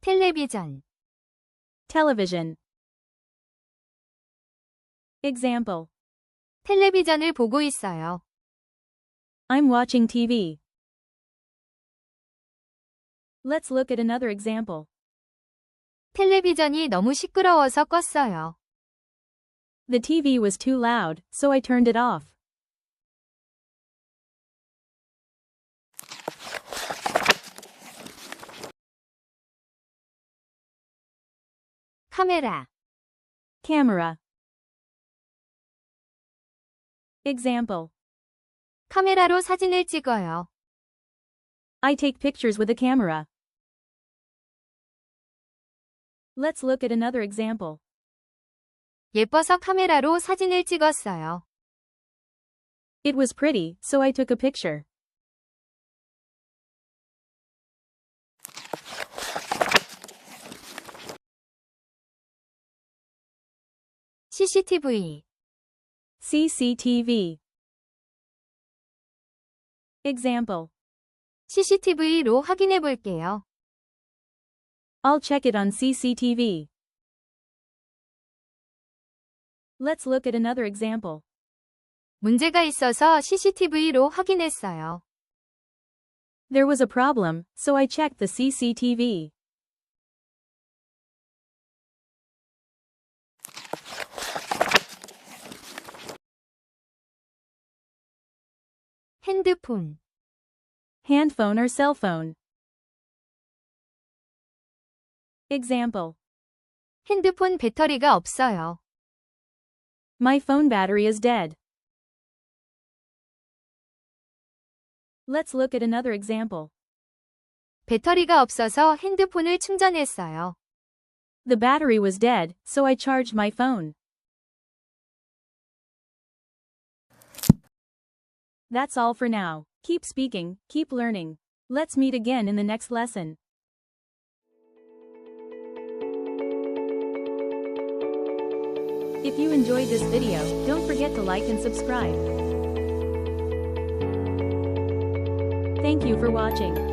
텔레비전, television. Example. 텔레비전을 보고 있어요. I'm watching TV. Let's look at another example. 텔레비전이 너무 시끄러워서 껐어요. The TV was too loud, so I turned it off. 카메라, Camera. Example. 카메라로 사진을 찍어요. I take pictures with a camera. Let's look at another example. 예뻐서 카메라로 사진을 찍었어요. It was pretty, so I took a picture. CCTV, CCTV. Example. CCTV로 확인해 볼게요. I'll check it on CCTV. Let's look at another example. 문제가 있어서 CCTV로 확인했어요. There was a problem, so I checked the CCTV. 핸드폰, Handphone or cell phone. Example. 핸드폰 배터리가 없어요. My phone battery is dead. Let's look at another example. 배터리가 없어서 핸드폰을 충전했어요. The battery was dead, so I charged my phone. That's all for now. Keep speaking, keep learning. Let's meet again in the next lesson. If you enjoyed this video, don't forget to like and subscribe. Thank you for watching.